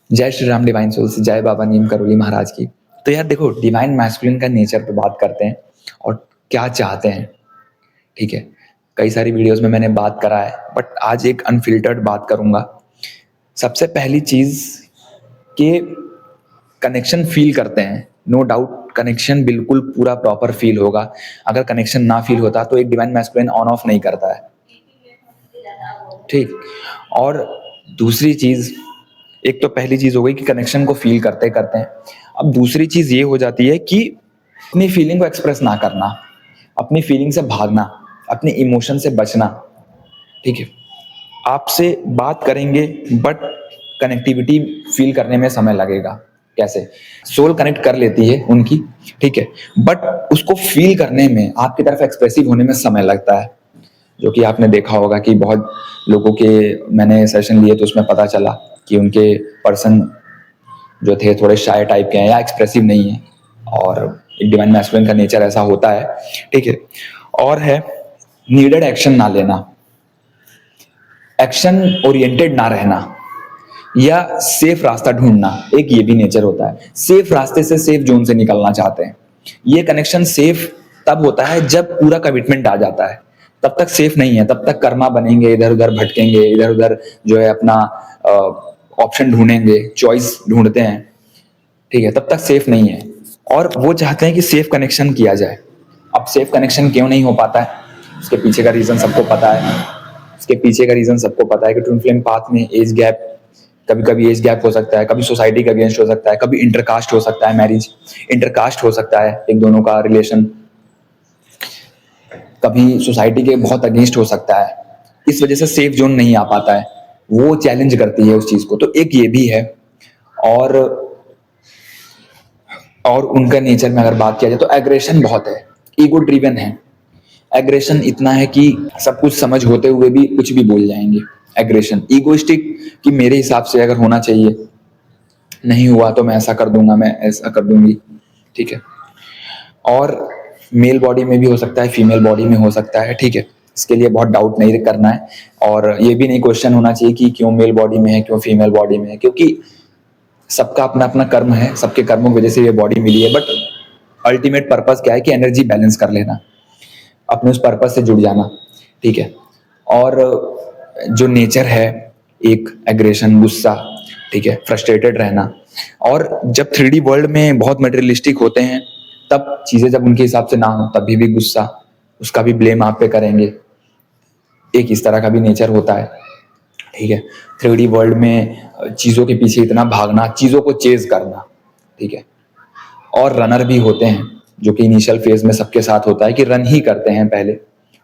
जय Shri Ram divine souls, जय बाबा नीम करोली महाराज की। तो यार देखो, डिवाइन मैस्कुलिन का नेचर पे बात करते हैं और क्या चाहते हैं। ठीक है, कई सारी वीडियोस में मैंने बात करा है, बट आज एक अनफिल्टर्ड बात करूंगा। सबसे पहली चीज कि कनेक्शन फील करते हैं, नो डाउट कनेक्शन बिल्कुल पूरा प्रॉपर फील होगा। अगर कनेक्शन ना फील होता तो एक डिवाइन मैस्कुलिन ऑन ऑफ नहीं करता है। ठीक। और दूसरी चीज, एक तो पहली चीज हो गई कि कनेक्शन को फील करते करते हैं। अब दूसरी चीज ये हो जाती है कि अपनी फीलिंग को एक्सप्रेस ना करना, अपनी फीलिंग से भागना, अपने इमोशन से बचना। ठीक है, आपसे बात करेंगे बट कनेक्टिविटी फील करने में समय लगेगा। कैसे? सोल कनेक्ट कर लेती है उनकी, ठीक है, बट उसको फील करने में, आपकी तरफ एक्सप्रेसिव होने में समय लगता है। जो कि आपने देखा होगा कि बहुत लोगों के मैंने सेशन लिए तो उसमें पता चला कि उनके पर्सन जो थे थोड़े शाय टाइप के हैं या एक्सप्रेसिव नहीं है। और एक डिवाइन मैस्कुलिन का नेचर ऐसा होता है। ठीक है, और है नीडेड एक्शन ना लेना, एक्शन ओरिएंटेड ना रहना, या सेफ रास्ता ढूंढना। एक ये भी नेचर होता है, सेफ रास्ते से, सेफ जोन से निकलना चाहते हैं। ये कनेक्शन सेफ तब होता है जब पूरा कमिटमेंट आ जाता है, तब तक सेफ नहीं है। तब तक कर्मा बनेंगे, इधर उधर भटकेंगे, इधर उधर जो है अपना ऑप्शन ढूंढेंगे, चॉइस ढूंढते हैं। ठीक है, तब तक सेफ नहीं है। और वो चाहते हैं कि सेफ कनेक्शन किया जाए। अब सेफ कनेक्शन क्यों नहीं हो पाता है, उसके पीछे का रीजन सबको पता है। उसके पीछे का रीजन सबको पता है कि ट्विन फ्लेम पाथ में एज गैप, कभी कभी एज गैप हो सकता है, कभी सोसाइटी के अगेंस्ट हो सकता है, कभी इंटरकास्ट हो सकता है, मैरिज इंटरकास्ट हो सकता है एक दोनों का रिलेशन, कभी सोसाइटी के बहुत अगेंस्ट हो सकता है। इस वजह से सेफ जोन नहीं आ पाता है, वो चैलेंज करती है उस चीज को। तो एक ये भी है। और उनका नेचर में अगर बात किया जाए तो एग्रेशन बहुत है, ईगो ड्रिवन है। एग्रेशन इतना है कि सब कुछ समझ होते हुए भी कुछ भी बोल जाएंगे। एग्रेशन, ईगोइस्टिक, कि मेरे हिसाब से अगर होना चाहिए, नहीं हुआ तो मैं ऐसा कर दूंगा, मैं ऐसा कर दूंगी। ठीक है, और मेल बॉडी में भी हो सकता है, फीमेल बॉडी में हो सकता है। ठीक है, इसके लिए बहुत डाउट नहीं करना है। और ये भी नहीं क्वेश्चन होना चाहिए कि क्यों मेल बॉडी में है, क्यों फीमेल बॉडी में है, क्योंकि सबका अपना अपना कर्म है, सबके कर्मों की वजह से ये बॉडी मिली है। बट अल्टीमेट पर्पस क्या है कि एनर्जी बैलेंस कर लेना, अपने उस पर्पस से जुड़ जाना। ठीक है, और जो नेचर है एक एग्रेशन, गुस्सा, ठीक है, फ्रस्ट्रेटेड रहना। और जब 3D वर्ल्ड में बहुत मटेरियलिस्टिक होते हैं, तब चीजें जब उनके हिसाब से ना हो तभी भी गुस्सा, उसका भी ब्लेम आप पे करेंगे। एक इस तरह का भी नेचर होता है। ठीक है, 3D वर्ल्ड में चीजों के पीछे इतना भागना, चीजों को चेज करना। ठीक है, और रनर भी होते हैं, जो कि इनिशियल फेज में सबके साथ होता है कि रन ही करते हैं पहले।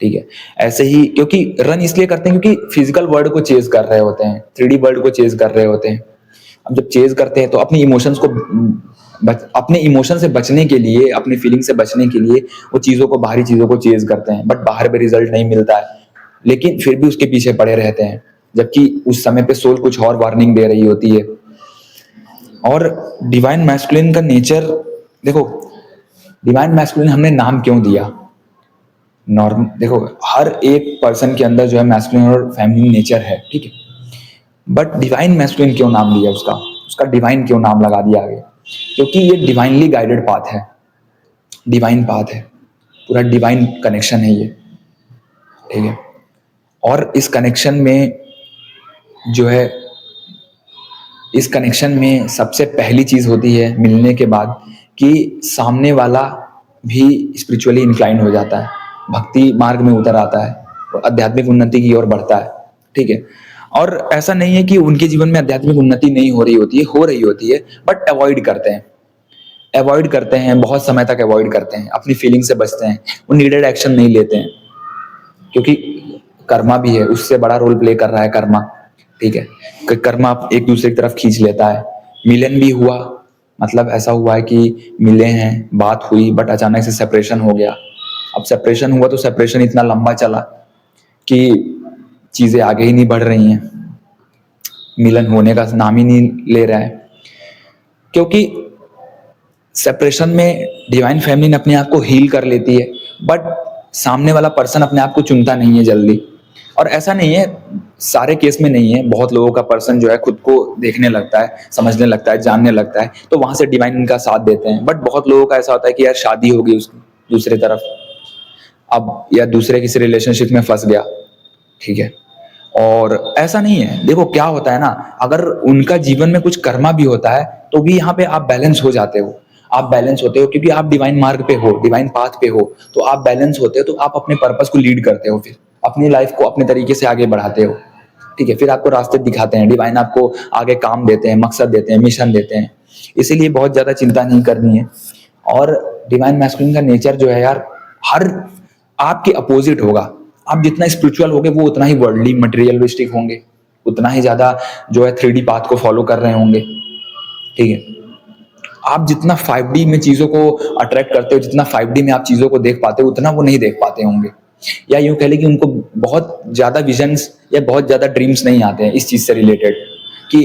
ठीक है, ऐसे ही, क्योंकि रन इसलिए करते हैं क्योंकि फिजिकल वर्ल्ड को चेज कर रहे होते हैं, 3D वर्ल्ड को चेज कर रहे होते हैं। अब जब चेज करते हैं तो अपनी इमोशंस को अपने इमोशन से बचने के लिए, अपनी फीलिंग से बचने के लिए वो चीजों को, बाहरी चीजों को चेज करते हैं। बट बाहर में रिजल्ट नहीं मिलता है, लेकिन फिर भी उसके पीछे पड़े रहते हैं, जबकि उस समय पे सोल कुछ और वार्निंग दे रही होती है। और डिवाइन मैस्कुलिन का नेचर देखो, डिवाइन मैस्कुलिन हमने नाम क्यों दिया? नॉर्मल देखो, हर एक पर्सन के अंदर जो है मैस्कुलिन और फेमिनिन नेचर है। ठीक है, बट डिवाइन मैस्कुलिन क्यों नाम दिया उसका? उसका डिवाइन क्यों नाम लगा दिया आगे? क्योंकि ये डिवाइनली गाइडेड पाथ है, डिवाइन पाथ है, पूरा डिवाइन कनेक्शन है ये। ठीक है, और इस कनेक्शन में जो है, इस कनेक्शन में सबसे पहली चीज होती है मिलने के बाद कि सामने वाला भी स्पिरिचुअली इंक्लाइन हो जाता है, भक्ति मार्ग में उतर आता है और आध्यात्मिक उन्नति की ओर बढ़ता है। ठीक है, और ऐसा नहीं है कि उनके जीवन में आध्यात्मिक उन्नति नहीं हो रही होती है, हो रही होती है, बट अवॉइड करते हैं, अवॉइड करते हैं, बहुत समय तक अवॉइड करते हैं, अपनी फीलिंग से बचते हैं, वो नीडेड एक्शन नहीं लेते हैं, क्योंकि कर्मा भी है, उससे बड़ा रोल प्ले कर रहा है कर्मा। ठीक है, कर्मा एक दूसरे की तरफ खींच लेता है। मिलन भी हुआ, मतलब ऐसा हुआ है कि मिले हैं, बात हुई, बट अचानक से सेपरेशन हो गया। अब सेपरेशन हुआ तो सेपरेशन इतना लंबा चला कि चीजें आगे ही नहीं बढ़ रही हैं, मिलन होने का नाम ही नहीं ले रहा है। क्योंकि सेपरेशन में डिवाइन फेमिनिन अपने आप को हील कर लेती है, बट सामने वाला पर्सन अपने आप को चुनता नहीं है जल्दी। और ऐसा नहीं है, सारे केस में नहीं है, बहुत लोगों का पर्सन जो है खुद को देखने लगता है, समझने लगता है, जानने लगता है, तो वहां से डिवाइन इनका साथ देते हैं। बट बहुत लोगों का ऐसा होता है कि यार शादी हो गई उसकी दूसरी तरफ, अब या दूसरे किसी रिलेशनशिप में फंस गया, ठीक है। और ऐसा नहीं है, देखो क्या होता है ना, अगर उनका जीवन में कुछ कर्मा भी होता है तो भी यहाँ पे आप बैलेंस हो जाते हो। आप बैलेंस होते हो क्योंकि आप डिवाइन मार्ग पे हो, डिवाइन पाथ पे हो, तो आप बैलेंस होते हो, तो आप अपने पर्पस को लीड करते हो, फिर अपनी लाइफ को अपने तरीके से आगे बढ़ाते हो, ठीक है। फिर आपको रास्ते दिखाते हैं, डिवाइन आपको आगे काम देते हैं, मकसद देते हैं, मिशन देते हैं। इसीलिए बहुत ज्यादा चिंता नहीं करनी है। और डिवाइन मैस्कुलिन का नेचर जो है यार, हर आपके अपोजिट होगा। आप जितना स्पिरिचुअल होगे वो उतना ही वर्ल्डली मटेरियलिस्टिक होंगे, उतना ही ज्यादा जो है 3D पाथ को फॉलो कर रहे होंगे, ठीक है। आप जितना 5D में चीजों को अट्रैक्ट करते हो, जितना 5D में आप चीजों को देख पाते हो, उतना वो नहीं देख पाते होंगे। या यूं कह लें कि उनको बहुत ज्यादा विजन्स या बहुत ज्यादा ड्रीम्स नहीं आते हैं इस चीज से रिलेटेड। कि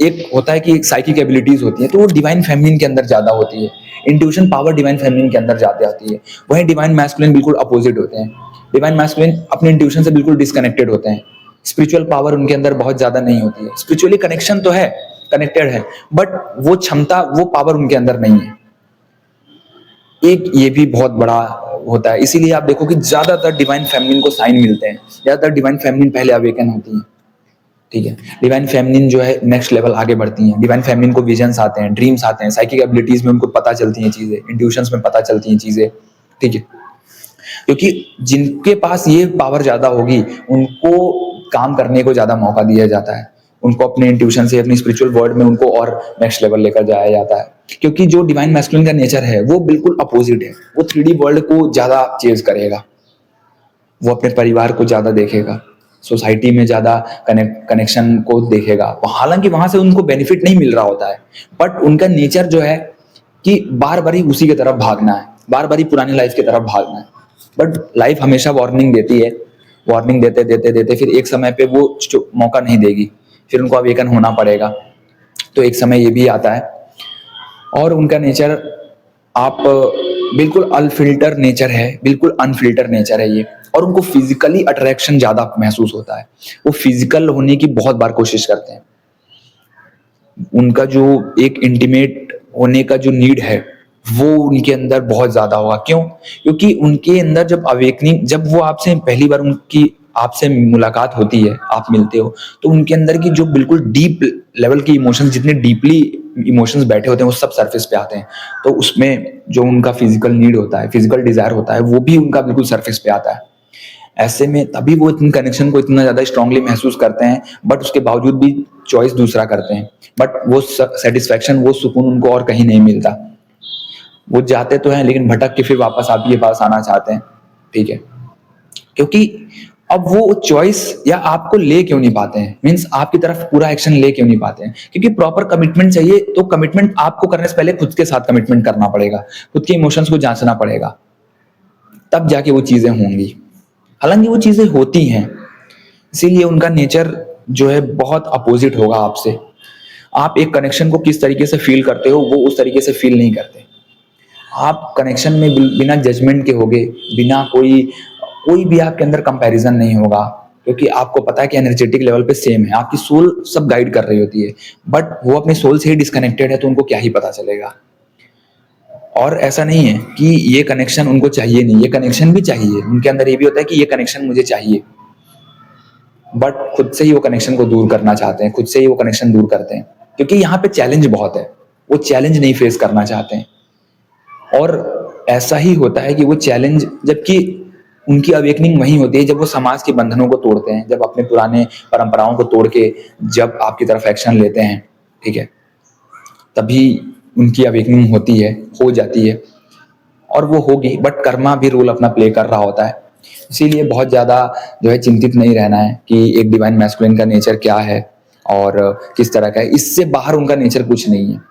एक होता है कि एक साइकिक एबिलिटीज होती है, तो वो डिवाइन फेमिनिन के अंदर ज्यादा होती है, इंट्यूशन पावर डिवाइन फेमिनिन के अंदर ज्यादा आती है। वहीं डिवाइन मैस्कुलिन बिल्कुल अपोजिट होते हैं। डिवाइन मैस्कुलिन अपने इंट्यूशन से बिल्कुल डिस्कनेक्टेड होते हैं, स्पिरिचुअल पावर उनके अंदर बहुत ज्यादा नहीं होती है। स्पिरिचुअली कनेक्शन तो है, कनेक्टेड है, बट वो क्षमता, वो पावर उनके अंदर नहीं है। एक ये भी बहुत बड़ा होता है। इसीलिए आप देखो कि ज्यादातर डिवाइन फेमिनिन को साइन मिलते हैं, ज्यादातर डिवाइन फेमिनिन पहले अवेकन होती हैं, ठीक है। डिवाइन फेमिनिन जो है नेक्स्ट लेवल आगे बढ़ती हैं। डिवाइन फेमिनिन को विजन्स आते हैं, ड्रीम्स आते हैं, साइकिक एबिलिटीज में उनको पता चलती हैं चीजें, इंट्यूशंस में पता चलती हैं चीजें, ठीक है। क्योंकि जिनके पास ये पावर ज्यादा होगी उनको काम करने को ज्यादा मौका दिया जाता है, उनको अपने इंट्यूशन से अपनी स्पिरिचुअल वर्ल्ड में उनको और नेक्स्ट लेवल लेकर जाया जाता है। क्योंकि जो डिवाइन मैस्कुलिन का नेचर है वो बिल्कुल अपोजिट है। वो 3D वर्ल्ड को ज्यादा चेज करेगा, वो अपने परिवार को ज्यादा देखेगा, सोसाइटी में ज्यादा कनेक्शन को देखेगा। हालांकि वहां से उनको बेनिफिट नहीं मिल रहा होता है, बट उनका नेचर जो है कि बार बार ही उसी की तरफ भागना है, बार बार ही पुरानी लाइफ की तरफ भागना है। बट लाइफ हमेशा वार्निंग देती है, वार्निंग देते देते देते फिर एक समय पे वो मौका नहीं देगी, फिर उनको अवेकन होना पड़ेगा। तो एक समय ये भी आता है। और उनका नेचर आप बिल्कुल अनफिल्टर नेचर है, बिल्कुल अनफिल्टर नेचर है ये। और उनको फिजिकली अट्रैक्शन ज्यादा महसूस होता है, वो फिजिकल होने की बहुत बार कोशिश करते हैं। उनका जो एक इंटीमेट होने का जो नीड है वो उनके अंदर बहुत ज्यादा होगा। क्यों? क्योंकि उनके अंदर जब अवेकनिंग, जब वो आपसे पहली बार उनकी आपसे मुलाकात होती है, आप मिलते हो, तो उनके अंदर की जो बिल्कुल डीप लेवल की इमोशंस, जितने डीपली इमोशंस बैठे होते हैं, वो सब सरफेस पे आते हैं। तो उसमें जो उनका फिजिकल नीड होता है, फिजिकल डिजायर होता है, वो भी उनका बिल्कुल सरफेस पे आता है। ऐसे में तभी वो इतने कनेक्शन को इतना ज्यादा स्ट्रांगली महसूस करते हैं, बट उसके बावजूद भी चॉइस दूसरा करते हैं। बट वो सेटिस्फेक्शन, वो सुकून उनको और कहीं नहीं मिलता। वो जाते तो हैं लेकिन भटक के फिर वापस आप ये पास आना चाहते हैं, ठीक है। क्योंकि अब वो चॉइस या आपको ले क्यों नहीं पाते हैं, मीन्स आपकी तरफ पूरा एक्शन ले क्यों नहीं पाते हैं? क्योंकि प्रॉपर कमिटमेंट चाहिए। तो कमिटमेंट आपको करने से पहले खुद के साथ कमिटमेंट करना पड़ेगा, खुद के इमोशंस को जांचना पड़ेगा, तब जाके वो चीजें होंगी। हालांकि वो चीजें होती हैं, इसीलिए उनका नेचर जो है बहुत अपोजिट होगा आपसे। आप एक कनेक्शन को किस तरीके से फील करते हो वो उस तरीके से फील नहीं करते। आप कनेक्शन में बिना जजमेंट के होगे, बिना कोई भी आपके अंदर कंपैरिजन नहीं होगा, क्योंकि आपको पता है कि एनर्जेटिक लेवल पे सेम है, आपकी सोल सब गाइड कर रही होती है। बट वो अपने सोल से ही डिस्कनेक्टेड है, तो उनको क्या ही पता चलेगा। और ऐसा नहीं है कि ये कनेक्शन उनको चाहिए नहीं, ये कनेक्शन भी चाहिए। उनके अंदर ये भी होता है कि ये कनेक्शन मुझे चाहिए, बट खुद से ही वो कनेक्शन को दूर करना चाहते हैं, खुद से ही वो कनेक्शन दूर करते हैं, क्योंकि यहाँ पे चैलेंज बहुत है, वो चैलेंज नहीं फेस करना चाहते हैं। और ऐसा ही होता है कि वो चैलेंज, जबकि उनकी अवेकनिंग वही होती है जब वो समाज के बंधनों को तोड़ते हैं, जब अपने पुराने परंपराओं को तोड़ के जब आपकी तरफ एक्शन लेते हैं, ठीक है, तभी उनकी अवेकनिंग होती है, हो जाती है। और वो होगी, बट कर्मा भी रोल अपना प्ले कर रहा होता है। इसीलिए बहुत ज्यादा जो है चिंतित नहीं रहना है कि एक डिवाइन मैस्कुलिन का नेचर क्या है और किस तरह का है। इससे बाहर उनका नेचर कुछ नहीं है।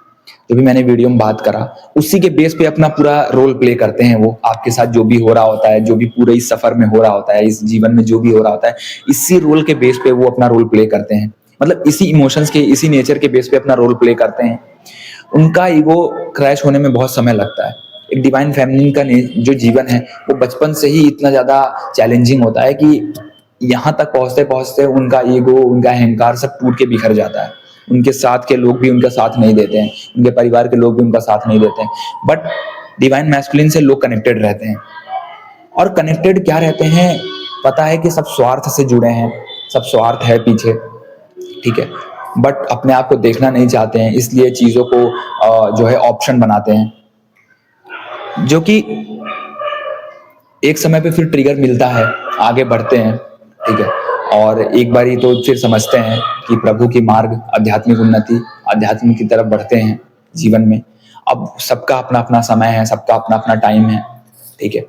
जो भी मैंने वीडियो में बात करा, उसी के बेस पे अपना पूरा रोल प्ले करते हैं। वो आपके साथ जो भी हो रहा होता है, जो भी पूरे इस सफर में हो रहा होता है, इस जीवन में जो भी हो रहा होता है, इसी रोल के बेस पे वो अपना रोल प्ले करते हैं। मतलब इसी इमोशंस के, इसी नेचर के बेस पे अपना रोल प्ले करते हैं। उनका ईगो क्रैश होने में बहुत समय लगता है। एक डिवाइन फेमिनिन का जो जीवन है वो बचपन से ही इतना ज्यादा चैलेंजिंग होता है कि यहाँ तक पहुंचते पहुंचते उनका ईगो, उनका अहंकार सब टूट के बिखर जाता है। उनके साथ के लोग भी उनका साथ नहीं देते हैं, उनके परिवार के लोग भी उनका साथ नहीं देते हैं। बट डिवाइन मैस्कुलिन से लोग कनेक्टेड रहते हैं। और कनेक्टेड क्या रहते हैं, पता है कि सब स्वार्थ से जुड़े हैं, सब स्वार्थ है पीछे, ठीक है, बट अपने आप को देखना नहीं चाहते हैं, इसलिए चीज़ों को जो है ऑप्शन बनाते हैं, जो कि एक समय पे फिर ट्रिगर मिलता है, आगे बढ़ते हैं, ठीक है, और एक बारी तो फिर समझते हैं कि प्रभु की मार्ग, आध्यात्मिक उन्नति, आध्यात्म की तरफ बढ़ते हैं जीवन में। अब सबका अपना अपना समय है, सबका अपना अपना टाइम है, ठीक है।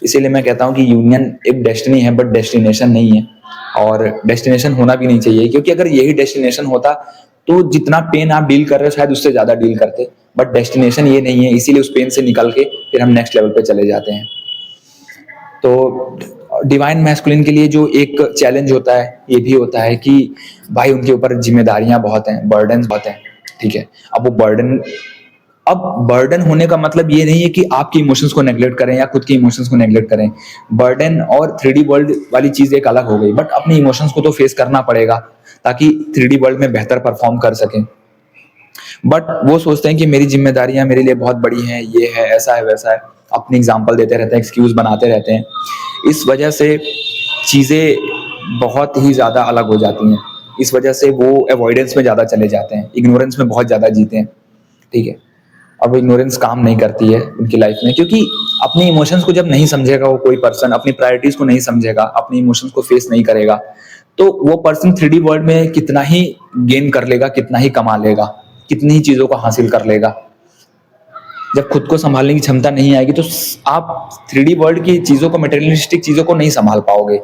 इसीलिए मैं कहता हूँ कि यूनियन एक डेस्टिनी है, बट डेस्टिनेशन नहीं है, और डेस्टिनेशन होना भी नहीं चाहिए, क्योंकि अगर यही डेस्टिनेशन होता तो जितना पेन आप डील कर रहे हो शायद उससे ज्यादा डील करते। बट डेस्टिनेशन ये नहीं है, इसीलिए उस पेन से निकल के फिर हम नेक्स्ट लेवल पे चले जाते हैं। तो डिवाइन मैस्कुलिन के लिए जो एक चैलेंज होता है ये भी होता है कि भाई उनके ऊपर जिम्मेदारियां बहुत हैं, बर्डन बहुत हैं, ठीक है। अब बर्डन होने का मतलब ये नहीं है कि आपके इमोशंस को नेग्लेक्ट करें या खुद के इमोशंस को नेग्लेक्ट करें। बर्डन और 3D वर्ल्ड वाली चीज एक अलग हो गई, बट अपने इमोशंस को तो फेस करना पड़ेगा ताकि 3D वर्ल्ड में बेहतर परफॉर्म कर सकें। बट वो सोचते हैं कि मेरी जिम्मेदारियां मेरे लिए बहुत बड़ी हैं, ये है, ऐसा है, वैसा है, अपनी एग्जाम्पल देते रहते हैं, एक्सक्यूज बनाते रहते हैं। इस वजह से चीज़ें बहुत ही ज़्यादा अलग हो जाती हैं। इस वजह से वो अवॉइडेंस में ज़्यादा चले जाते हैं, इग्नोरेंस में बहुत ज़्यादा जीते हैं, ठीक है। अब इग्नोरेंस काम नहीं करती है उनकी लाइफ में, क्योंकि अपने इमोशंस को जब नहीं समझेगा वो कोई पर्सन, अपनी प्रायोरिटीज को नहीं समझेगा, अपने इमोशंस को फेस नहीं करेगा, तो वो पर्सन 3D वर्ल्ड में कितना ही गेन कर लेगा, कितना ही कमा लेगा, कितनी ही चीज़ों को हासिल कर लेगा, जब खुद को संभालने की क्षमता नहीं आएगी तो आप 3D वर्ल्ड की चीज़ों को, मटेरियलिस्टिक चीज़ों को नहीं संभाल पाओगे।